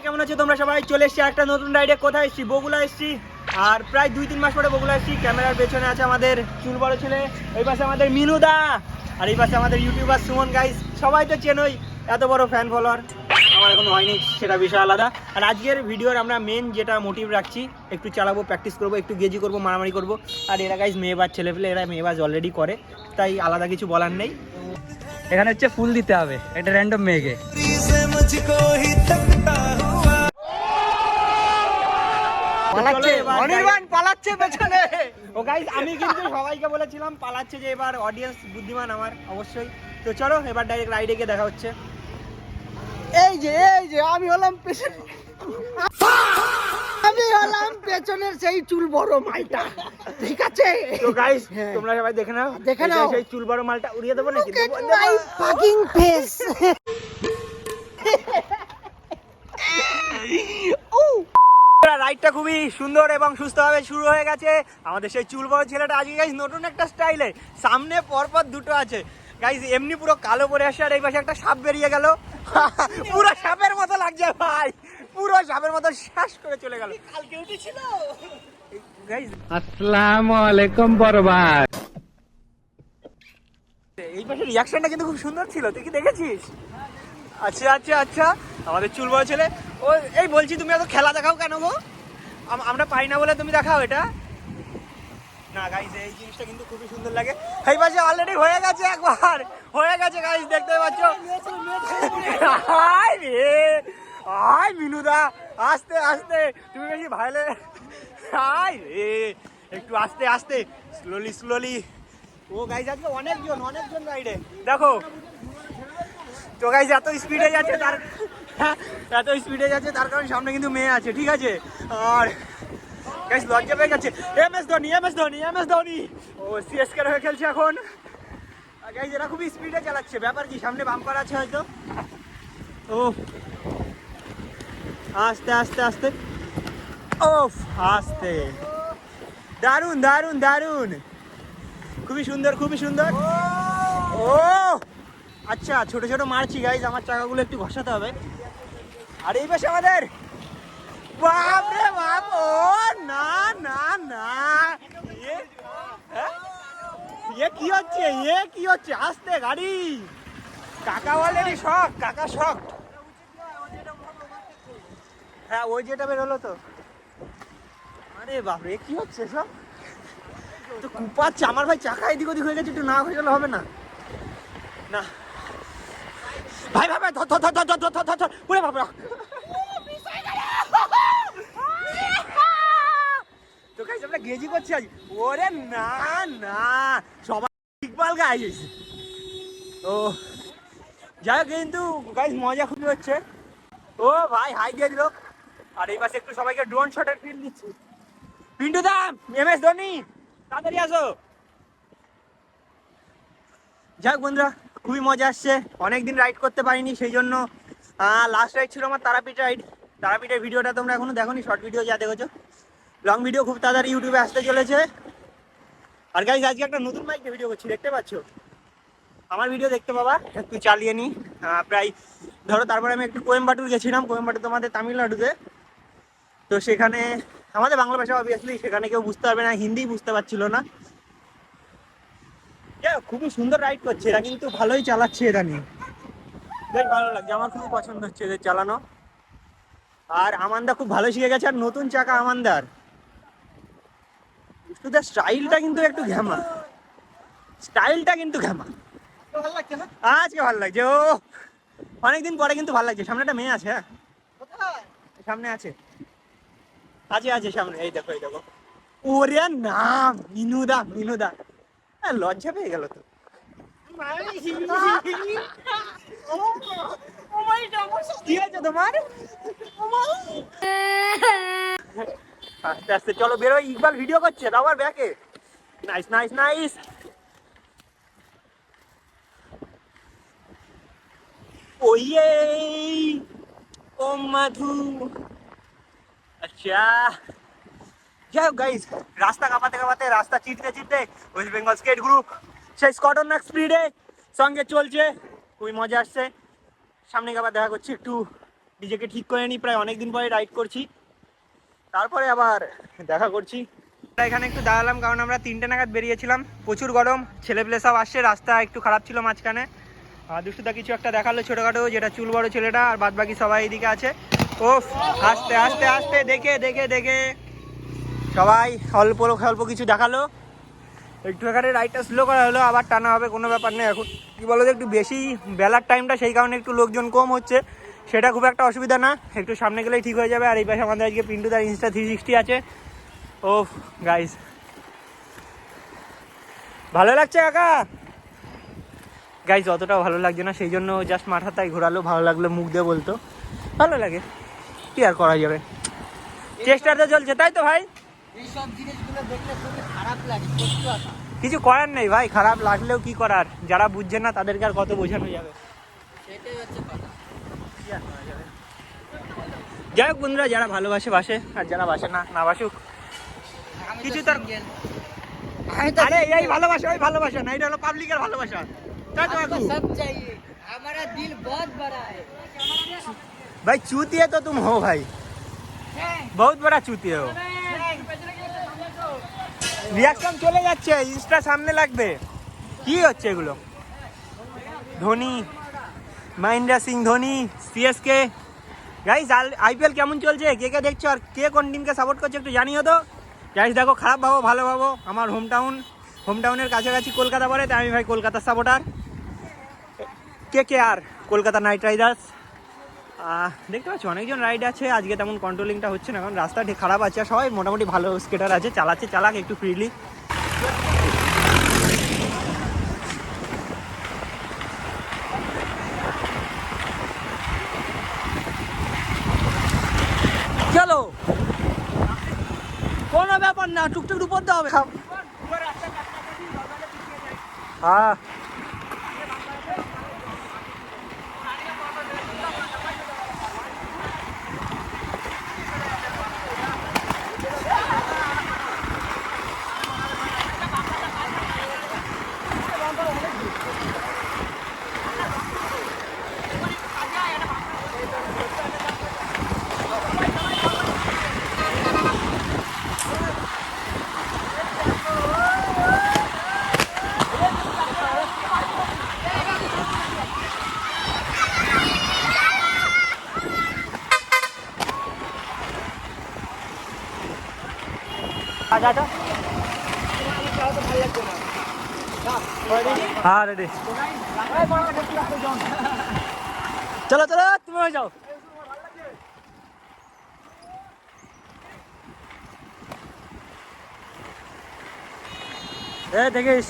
কেমন আছো তোমরা সবাই? চলে এসেছি একটা নতুন রাইডে। কোথায় এসেছি? বগুলা এসেছি। আর প্রায় 2-3 মাস পরে বগুলা এসেছি। ক্যামেরার পেছনে আছে আমাদের চুল বড় ছেলে, এই পাশে আমাদের মিনুদা, আর এই পাশে আমাদের ইউটিউবার সুমন। গাইস সবাই তো চেনোই, এত বড় ফ্যান ফলোয়ার আমার এখন হয়নি, সেটা বিষয় আলাদা। আর আজকের ভিডিওর আমরা মেন যেটা মোটিভ রাখছি, একটু চালাবো, প্র্যাকটিস করবো, একটু গেজি করবো, মারামারি করবো। আর এরা গাইস মেয়েবাজ ছেলেপেলে, এরা মেয়েবাজ অলরেডি করে, তাই আলাদা কিছু বলার নেই। এখানে হচ্ছে ফুল দিতে হবে একটা র্যান্ডম মেয়েকে। আমি কিন্তু সবাইকে বলেছিলাম পালাচ্ছে, যে এবার অডিয়েন্স বুদ্ধিমান আমার অবশ্যই। তো চলো এবার ডাইরেক্ট রাইডে গিয়ে দেখা হচ্ছে। এই যে আমি হলাম পেছনের সেই চুল বড় মালটা, ঠিক আছে? তো গাইস তোমরা সবাই দেখে নাও, সেই চুল বড় মালটা উড়িয়ে দেবো নাকি? Fucking face. রাইডটা খুবই সুন্দর এবং সুস্থভাবে শুরু হয়ে গেছে। আমাদের সেই চুল বড় ছেলেটা আজকে গাইস নতুন একটা স্টাইলে, সামনে পরপর দুটো আছে গাইস, এমনি পুরো কালো পরে আসছে, আর এই পাশে একটা সাপ বেরিয়ে গেল। পুরো সাপের মতো লাগছে ভাই, পুরো সাপের মতো শ্বাস করে চলে গেল। কালকে উঠেছিল গাইস। আসসালামু আলাইকুম বড় ভাই। এই পাশে রিয়াকশনটা কিন্তু খুব সুন্দর ছিল, তুই কি দেখেছিস? আচ্ছা আচ্ছা আচ্ছা, আমাদের চুল বড় ছেলে। ও এই বলছি, তুমি এত খেলা দেখাও কেন গো? আমরা পাই না বলে তুমি দেখাও এটা? না গাইস, এই জিনিসটা কিন্তু খুবই সুন্দর লাগে। এই পাশে অলরেডি হয়ে গেছে, একবার হয়ে গেছে গাইস, দেখতে পাচ্ছ? আয় রে আয় মিনুদা, আস্তে আস্তে, তুমি বেশি ভাইলে। আয় রে, একটু আস্তে আস্তে, স্লোলি স্লোলি। ও গাইস আজকে অনেকজন রাইডে দেখো। তো গাইস এত স্পিডে যাচ্ছে তার কারণ সামনে কিন্তু মেয়ে আছে, ঠিক আছে? আর গাইস লজ্জা পেয়ে গেছে। এম এস ধোনি ও সিএসকে হয়ে খেলছে এখন। আর গাইস এরা খুবই স্পিডে চালাচ্ছে, ব্যাপার কি সামনে বাম্পার আছে হয়তো। ও আস্তে আস্তে আস্তে, ওফ আস্তে, দারুন দারুন দারুন, খুবই সুন্দর খুবই সুন্দর। ও আচ্ছা, ছোট ছোট মারছি গাইস, আমার চাকাগুলো একটু ঘষাতে হবে। আর এই পাশে আমাদের বাপ রে বাপ, ও না না না, কি হচ্ছে আস্তে গাড়ি। কাকা অলরেডি শক, কাকা শক। হ্যাঁ ওই যেটা বেরোলো তো। আরে বাপরে কি হচ্ছে সব, তো কুপাচ্ছে আমার ভাই, চাকা এদিক ওদিক হয়ে গেছে, একটু না হয়ে গেলে হবে না। না ভাই ভাই ভাই, ধর ধর ধর ধর ধর ধর ধর, ওরে বাবা। তো গাইস আমরা গেজি করছি আজ। ওরে না না, সবাই ইকবাল গাইস। ও যাই হোক, কিন্তু গাইস মজা খুবই হচ্ছে। ও ভাই হাই দিয়ে দিল। আর এই পাশে একটু সবাইকে ড্রোন শটের ফিল দিচ্ছি। পিন্টু দা, এম এস ধোনি, তাড়াতাড়ি আসো। যাই হোক বন্ধুরা, খুবই মজা আসছে, অনেকদিন রাইড করতে পারিনি, সেই জন্য লাস্ট রাইড ছিল আমার তারাপীঠ রাইড। তারাপীঠের ভিডিওটা তোমরা এখনো দেখোনি, শর্ট ভিডিও যা দেখেছো। লং ভিডিও খুব তাড়াতাড়ি ইউটিউবে আসতে চলেছে। আর গাইজ আজকে একটা নতুন বাইকে ভিডিও করছি, দেখতে পাচ্ছ? আমার ভিডিও দেখতে পাবা, একটু চালিয়ে নিই প্রায় ধরো। তারপরে আমি একটু কোয়েম্বাটুর গেছিলাম, কোয়েম্বাটুর তোমাদের তামিলনাড়ুতে। তো সেখানে আমাদের বাংলা ভাষা অবভিয়াসলি সেখানে কেউ বুঝতে পারবে না, হিন্দি বুঝতে পারছিল না। খুবই সুন্দর রাইড করছে এরা, কিন্তু ভালোই চালাচ্ছে এরা নিয়ে, বেশ ভালো লাগছে, আমার খুবই পছন্দ হচ্ছে এদের চালানো। আর আমানদা খুব ভালো শিখে গেছে, আর নতুন চাকা আমানদার। স্টাইলটা কিন্তু একটু ঘ্যামা, স্টাইলটা কিন্তু ঘ্যামা। আজকে ভালো লাগছে, ও অনেকদিন পরে কিন্তু ভালো লাগছে। সামনে একটা মেয়ে আছে, হ্যাঁ সামনে আছে, আছে সামনে, এই দেখো এই দেখো। ওরে না মিনুদা, লজ্জা পেয়ে গেল তো। কি আছে তোমার? আস্তে আস্তে চলো বেরো, ইকবাল ভিডিও করছে আবার ব্যাকে। Nice nice nice. ওইয়ে ও মাধু। আচ্ছা যাই হোক গাইস, রাস্তা কাঁপাতে রাস্তা চিটতে ওয়েস্ট বেঙ্গল স্কেট গ্রুপ সেই স্কটন স্পিডে সঙ্গে চলছে, খুবই মজা আসছে। সামনে আবার দেখা করছি একটু নিজেকে ঠিক করে নিই, প্রায় অনেক দিন পরে রাইড করছি, তারপরে আবার দেখা করছি। এখানে একটু দাঁড়ালাম কারণ আমরা 3টে নাগাদ বেরিয়েছিলাম, প্রচুর গরম, ছেলেপেলে সব আসছে, রাস্তা একটু খারাপ ছিল মাঝখানে। দুষ্টুদা কিছু একটা দেখালো ছোটোখাটো, যেটা চুল বড় ছেলেটা, আর বাদ বাকি সবাই এদিকে আছে। ওফ, আস্তে আস্তে আস্তে, দেখে দেখে দেখে সবাই অল্প অল্প কিছু দেখালো, একটু এখানে রাইডটা স্লো করা হলো, আবার টানা হবে, কোনো ব্যাপার নেই। এখন কী বলো তো, একটু বেশি বেলার টাইমটা, সেই কারণে একটু লোকজন কম হচ্ছে, সেটা খুব একটা অসুবিধা না, একটু সামনে গেলেই ঠিক হয়ে যাবে। আর এই পাশে আমাদের আজকে পিন্টুদার ইনস্টা 360 আছে। ও গাইস, ভালো লাগছে কাকা? গাইস অতটাও ভালো লাগছে না, সেই জন্য জাস্ট মাথাটাই ঘোরালো, ভালো লাগলো মুখ দিয়ে বলতো, ভালো লাগে, কি আর করা যাবে, চেষ্টাটা চলছে, তাই তো ভাই? এইসব জিনিসগুলো দেখলে খুবই খারাপ লাগে, সত্যি কথা। কিছু করার নেই ভাই, খারাপ লাগলেও কি করার, যারা বুঝছে না তাদেরকে আর কত বোঝানো যাবে, সেটাই হচ্ছে কথা। কি আর করা যাবে। যাই হোক বন্ধুরা, যারা ভালোবাসে বাসে, আর যারা বাসে না না বাসুক, কিছু তার। আরে এই ভালোবাসা, ওই ভালোবাসা না, এটা হলো পাবলিকের ভালোবাসা, তাই তো কাকু? सब चाहिए, हमारा दिल बहुत बड़ा है। भाई चूतिया तो तुम हो भाई, बहुत बड़ा चूतिया हो। রিয়াকশন চলে যাচ্ছে, ইনস্টা সামনে লাগবে, কি হচ্ছে এগুলো? Dhoni, Mahendra Singh Dhoni, CSK. Guys IPL কেমন চলছে, কে কে দেখছো আর কে কোন টিমকে সাপোর্ট করছে একটু জানিও তো। গাইস দেখো, খারাপ ভাবো ভালো ভাবো, আমার হোমটাউনের কাছাকাছি কলকাতা পড়ে, তাই আমি ভাই কলকাতার সাপোর্টার। কে কে আর কলকাতা নাইট রাইডার্স। দেখতে পাচ্ছি অনেকজন রাইড আছে, আজকে তেমন কন্ট্রোলিংটা হচ্ছে না, কারণ রাস্তা ঠিক খারাপ আছে, সবাই মোটামুটি ভালো স্কেটার আছে, চালাক একটু ফ্রিলি। চলো, কোনো ব্যাপার না, টুকটুক উপর দেওয়া হবে। হ্যাঁ আচ্ছা, হ্যাঁ রেডি, চলো চলো, তুমি হয়ে যাও। দেখিস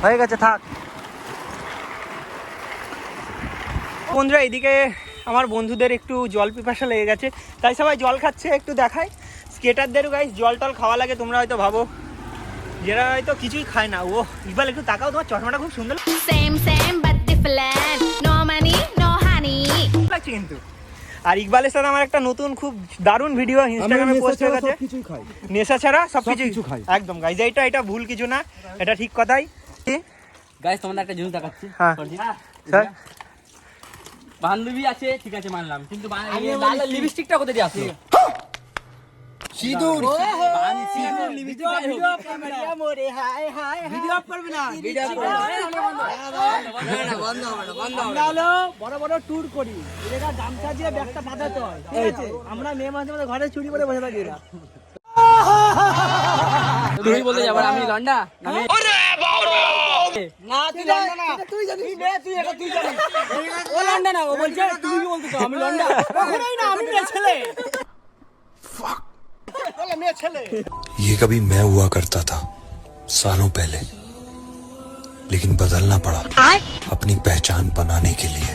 হয়ে গেছে, থাক। বন্ধুরা এইদিকে আমার বন্ধুদের একটু জল পিপাসা লেগে গেছে, তাই সবাই জল খাচ্ছে, একটু দেখাই। স্কেটারদেরও গাইস জল টল খাওয়া লাগে, তোমরা হয়তো ভাবো, যারা হয়তো কিছুই খায় না। ও ইকবাল একটু তাকাও, তোমার চশমাটা খুব সুন্দর লাগছে কিন্তু। আর ইকবালের সাথে আমার একটা নতুন খুব দারুণ ভিডিও ইনস্টাগ্রামে পোস্ট হয়ে গেছে, নেশা ছাড়া সবকিছু খাই। একদম গাইস, এটা ভুল কিছু না, এটা ঠিক কথাই। গাইস তোমাদের একটা জিনিস দেখাচ্ছি, হ্যাঁ স্যার, বান্ধবী আছে ঠিক আছে মানলাম, কিন্তু লিপস্টিকটা কোথায় দিয়ে আসলো? সিঁদুর বড় বড় ট্যুর করি, গামছা দিয়ে ব্যাগটা বাঁধাতে হয়, ঠিক আছে? আমরা মেয়ে মাঝে মাঝে ঘরে চুরি করে বসে থাকি না। তুমি বলতে যাবার আমি লন্ডা, আমি না তুই লন্ডা না, তুই জানিস, তুই এটা তুই জানিস, ও লন্ডা না, ও বলছে তুমি কি বলতে চাও আমি লন্ডা, কখনোই না, আমি মেয়ে ছেলে। বলে মেয়ে ছেলে। ये कभी मैं हुआ करता था सालों पहले, लेकिन बदलना पड़ा अपनी पहचान बनाने के लिए।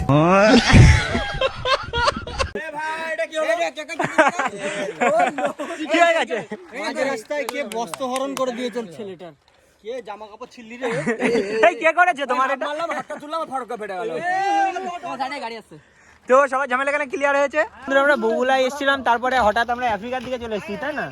কি হয়ে গেছে? মাঝ রাস্তায় কে বস্ত্রহরণ করে দিয়েছে ছেলেটার, কে জামা কাপড় ছিললি রে? এই কে করেছে তোমার এটা? মারলাম, হাতটা তুললাম, ফটকা ফেটে গেল। তোমার সাইডে গাড়ি আছে। তো সবাই ঝামেলা কেন ক্লিয়ার হয়েছে? আমরা বগুলায় এসেছিলাম, তারপরে হঠাৎ আমরা আফ্রিকার দিকে চলে এসেছি, তাই না?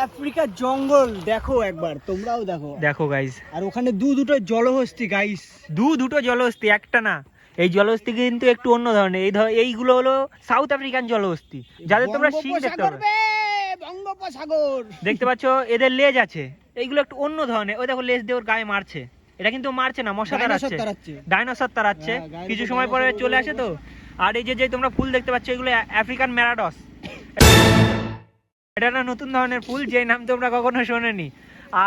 আফ্রিকার জঙ্গল দেখো একবার, তোমরাও দেখো। দেখো গাইস, আর ওখানে দুটো জলহস্তি গাইস। দুটো জলহস্তি, একটা না। এই জলহস্তি কিন্তু একটু অন্য ধরনের। এইগুলো হলো সাউথ আফ্রিকান জলহস্তি, যাদের তোমরা শিং দেখতে পাবে। বঙ্গোপসাগর দেখতে পাচ্ছ এদের লেজ আছে, এইগুলো একটু অন্য ধরনের। ওই দেখো লেজ দিয়ে ওর গায়ে মারছে, এটা কিন্তু মারছে না, মশা তাড়াচ্ছে, ডাইনোসর তাড়াচ্ছে। কিছু সময় পরে চলে আসে তো। আর এই যে তোমরা ফুল দেখতে পাচ্ছ, এগুলো আফ্রিকান ম্যারাডস। এটা না নতুন ধরনের ফুল, যে নাম তোমরা কখনো শোনেনি।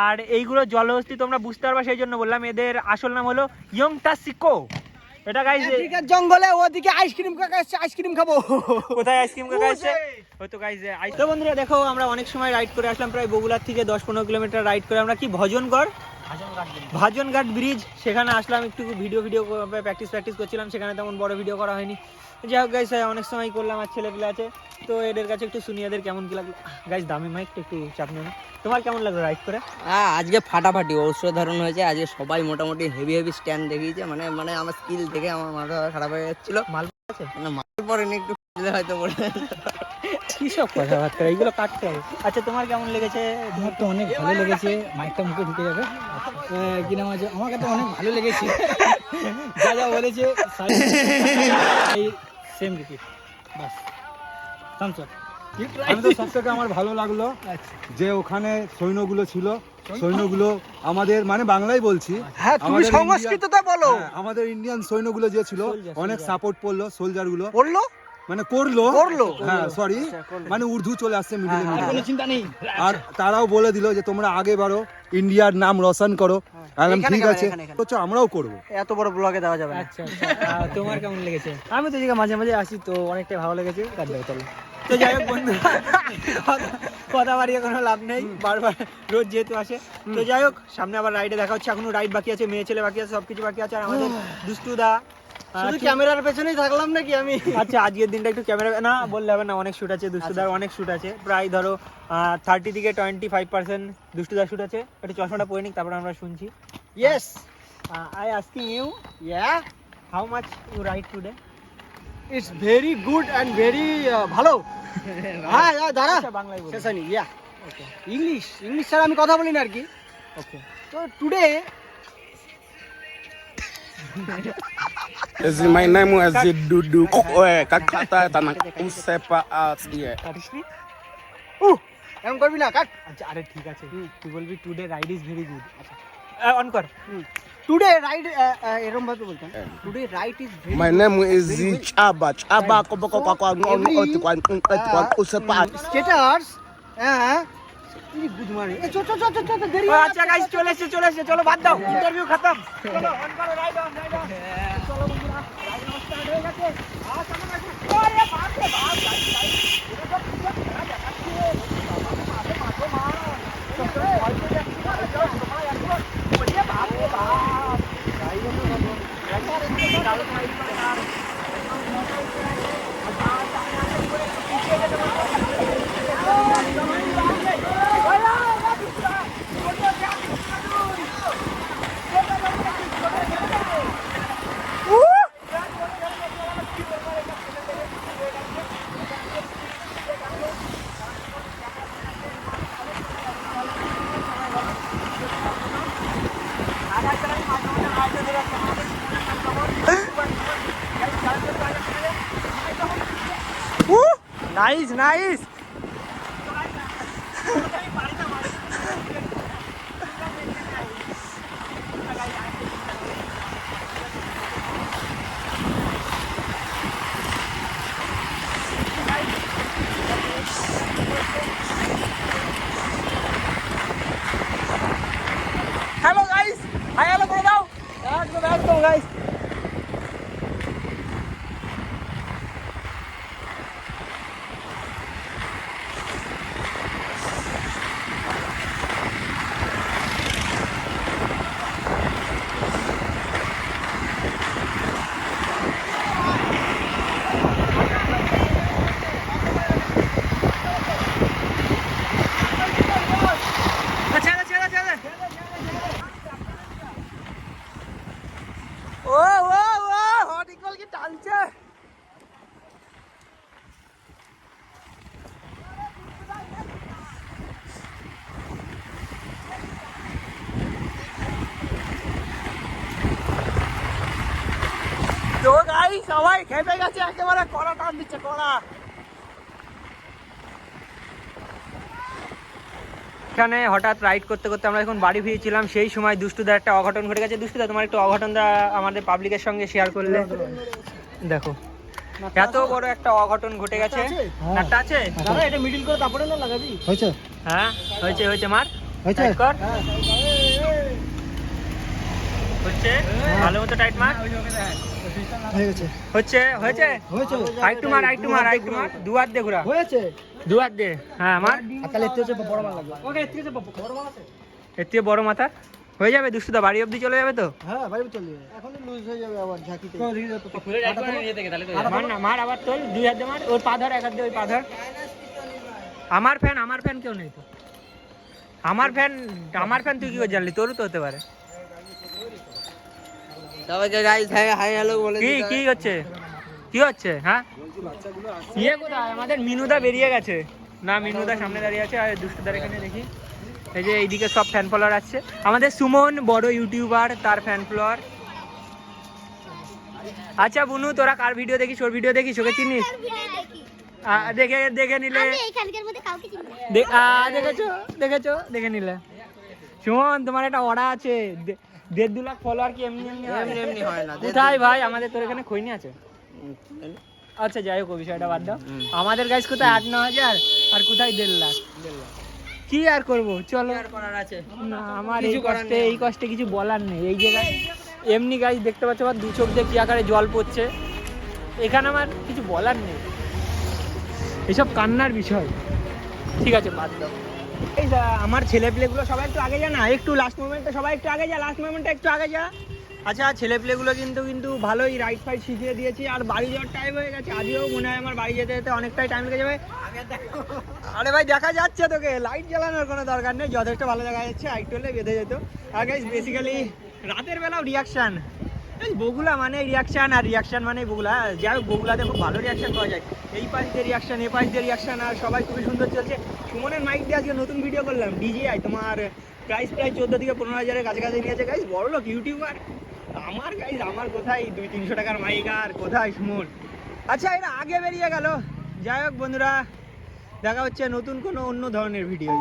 আর এইগুলো জলহস্তি তোমরা বুঝতে পারবা, সেই জন্য বললাম। এদের আসল নাম হলো ইয়ংটাসিকো। এটা গাইস আফ্রিকার জঙ্গলে ওদিকে আইসক্রিম কাকা আসছে, আইসক্রিম খাবো। কোথায় আইসক্রিম কাকা আসছে? ওই তো গাইস তো বন্ধুরা দেখো, আমরা অনেক সময় রাইড করে আসলাম, প্রায় বগুড়ার থেকে 10-15 কিলোমিটার রাইড করে আমরা কি ভাজনঘাট ব্রিজ, সেখানে আসলাম। একটু ভিডিও প্র্যাকটিস করছিলাম, সেখানে তেমন বড় ভিডিও করা হয়নি। যাই হোক গাইস, অনেক সময় করলাম। আর ছেলেপিলে আছে তো, এদের কাছে একটু শুনি এদের কেমন কি লাগলো। গাইস দামি মাইকটা একটু চাপ নেই। তোমার কেমন লাগলো রাইড করে? আজকে ফাটাফাটি অসাধারণ হয়েছে। আজকে সবাই মোটামুটি হেভি স্ট্যান্ড দেখিয়েছে। মানে আমার স্কিল দেখে আমার মাথা খারাপ হয়ে যাচ্ছিল। মাল আছে মানে মাল পরে একটু হয়তো পরে। কি সব কথাবার্তা, এইগুলো কাটতে হবে। আচ্ছা তোমার কেমন লেগেছে? আমার তো অনেক ভালো লেগেছে। মাইকটা মুখে ঢুকে যাবে। কি নাম আছে? আমাকে তো অনেক ভালো লেগেছে। যা বলেছে সেম রিপিট, বাস থামস আপ। আমি তো সব থেকে আমার ভালো লাগলো যে ওখানে সৈন্যগুলো ছিল। সৈন্যগুলো আমাদের মানে বাংলায় বলছি। হ্যাঁ তুমি সংস্কৃতটা বলো। আমাদের ইন্ডিয়ান সৈন্যগুলো যে ছিল অনেক সাপোর্ট করলো। সোলজার গুলো বললো মানে করলো। হ্যাঁ সরি, মানে উর্দু চলে আসছে মিডিলে কোনো চিন্তা নেই। আর তারাও বলে দিল যে তোমরা আগে বাড়ো, ইন্ডিয়ার নাম রোশন করো। ঠিক আছে, তো আমরাও করবো। এত বড় ব্লগে দেওয়া যাবে না। আচ্ছা তোমার কেমন লেগেছে? আমি তো এদিকে মাঝে মাঝে আসি, তো অনেকটাই ভালো লেগেছে। তো যাই হোক বন্ধুরা, কথা বাড়িয়ে কোনো লাভ নেই, বারবার রোজ যেহেতু আসে। তো যাই হোক, সামনে আবার রাইডে দেখা হচ্ছে। এখনো রাইড বাকি আছে, মেয়ে ছেলে বাকি আছে, সবকিছু বাকি আছে। আর আমাদের দুষ্টুদা শুধু ক্যামেরার পেছনেই থাকলাম নাকি আমি? আচ্ছা আজকের দিনটা একটু ক্যামেরা না বললে হবে না, অনেক শ্যুট আছে দুষ্টুদার, অনেক শ্যুট আছে। প্রায় ধরো 30 থেকে 25% দুষ্টুদার শ্যুট আছে। একটু চশমাটা পরে নিক, তারপর আমরা শুনছি। Yes, I asking you, how much you ride today? It's very good and very ভালো। হ্যাঁ দাঁড়া, আচ্ছা বাংলায় বলুন। শেষ হয়নি। ইংলিশ ছাড়া আমি কথা বলি না আর কি। ওকে, তো today My name is Dudu. Kakata tanang sepa dia. কাটিসনি? এমন করবি না, কাট। আচ্ছা আরে ঠিক আছে, তুই বলবি today ride is very good. আচ্ছা অন কর। টুডে রাইড এরকম ভাবে বলতাম। Today ride is very My name is Chaba. Chaba ko sepa. Status. হ্যাঁ গুড মর্নিং। চল দেরি আচ্ছা গাইস, চলে এসেছে, চলো বাদ দাও, ইন্টারভিউ খতম। চলো অন করো, রাইড অন। চলো বন্ধুরা, রাইড অন স্টার্ট হয়ে গেছে। চলো গাইস, ওরে বাপ রে বাপ, গাইস এটা তো পুরো খেলা দেখাচ্ছে। ওরে বাপ রে বাপ, ride on nice. Hello guys, hi hello করে দাও। একদম গাইস। ছেড়ে। ও সবাই খেপে গেছে একেবারে, কড়া টান দিচ্ছে কড়া। এখানে হঠাৎ রাইড করতে করতে আমরা এখন বাড়ি ফিরেছিলাম, সেই সময় দুষ্টুদার একটা অঘটন ঘটে গেছে। দুষ্টুদা, তোমার একটু অঘটনটা আমাদের পাবলিকের সঙ্গে শেয়ার করলে। দেখো এত বড় একটা অঘটন ঘটে গেছে। একটা আছে দাদা এটা মিডল করে তারপরে না লাগাবি। হয়েছে হ্যাঁ হয়েছে হয়েছে মার হয়েছে টাইট কর হচ্ছে ভালো মতো টাইট মার হয়ে গেছে হচ্ছে হয়েছে হয়েছে আরেকটু মার আরেকটু মার আরেকটু মার দুয়ার দে ঘুরা হয়েছে দুয়ার দে হ্যাঁ মার তাহলে একটু হচ্ছে বড় মাল লাগবে। ওকে এর থেকে যে বড় মাল আছে। এর থেকে বড় মাথা হয়ে যাবে। দুষ্টুদা বাড়ি অবধি চলে যাবে তো? হ্যাঁ বাইরে চলে যাবে, এখন লুজ হয়ে যাবে আবার ঝাঁকিতে। খুলে রাইড করে নিয়ে থেকে তাহলে তো মার না মার আবার তোল, দুই হাত দিয়ে মার, ওর পা ধর, এক হাত দিয়ে ওই পা ধর। আমার ফ্যান কেউ নেই তো। আমার ফ্যান তুই কি করে জানলি? তোরও তো হতে পারে। সবাইকে গাইস হাই হাই হ্যালো বলে কি দিতে কি হচ্ছে কি হচ্ছে? হ্যাঁ ইয়ে কোথায়? আমাদের মিনুদা বেরিয়ে গেছে না, মিনুদা সামনে দাঁড়িয়ে আছে, আর দুষ্টুদার এখানে দেখি এই যে এইদিকে সব ফ্যান ফলোয়ার আসছে। আমাদের সুমন বড় ইউটিউবার, তার ফ্যান ফলোয়ার। আচ্ছা বুনু, তোরা কার ভিডিও দেখিস? ওর ভিডিও দেখিস? ওকে চিনিস? দেখে দেখে নিলে দেখে নিলে। সুমন, তোমার একটা অর্ডার আছে, 1.5-2 লাখ ফলোয়ার কি এমনি এমনি হয়? এমনি এমনি হয় না। কোথায় ভাই আমাদের? তোর এখানে খৈনি আছে? আচ্ছা যাই হোক, ওই বিষয়টা বাদ দাও। আমাদের গাইস কোথায় 8-9 হাজার, আর কোথায় 1.5 লাখ। কি আর করবো, চলো। করার আছে না আমার এই কষ্টে কিছু বলার নেই। এই জায়গায় এমনি গাইস দেখতে পাচ্ছ, আমার 2 চোখ দিয়ে কি আকারে জল পড়ছে। এখানে আমার কিছু বলার নেই, এসব কান্নার বিষয়। ঠিক আছে বাদ দাও। এই আমার ছেলেপিলেগুলো সবাই একটু আগে যা না, একটু লাস্ট মোমেন্টে সবাই একটু আগে যা, লাস্ট মোমেন্টে একটু আগে যা। আচ্ছা ছেলেপিলেগুলো কিন্তু ভালোই রাইড ফাইড শিখিয়ে দিয়েছি, আর বাড়ি যাওয়ার টাইম হয়ে গেছে। আজকেও মনে হয় আমার বাড়ি যেতে যেতে অনেকটাই টাইম লেগে যাবে। আরে ভাই দেখা যাচ্ছে তোকে, লাইট জ্বালানোর কোনো দরকার নেই, যথেষ্ট ভালো দেখা যাচ্ছে। আরেকটু হলে বেঁধে যেত। আর গাইস বেসিক্যালি রাতের বেলাও রিয়াকশান, বগুলা মানে রিয়াকশান, আর রিয়াকশান মানে বগুলা। যাই হোক বগুলাতে খুব ভালো রিয়াকশান পাওয়া যায়। এই পাশ দিয়ে রিয়াকশান, এ পাশ দিয়ে রিয়াকশান, আর সবাই খুবই সুন্দর চলছে। সুমনের মাইক দিয়ে আজকে নতুন ভিডিও করলাম, ডিজিআই, তোমার প্রাইস প্রায় 14 থেকে 15 হাজারের কাছাকাছি নিয়েছে। গাইস বড় লোক ইউটিউবার। আমার কোথায় 200-300 টাকার মাইক, আর কোথায় সুমন। আচ্ছা এরা আগে বেরিয়ে গেল। যাই হোক বন্ধুরা, দেখা হচ্ছে নতুন কোনো অন্য ধরনের ভিডিও।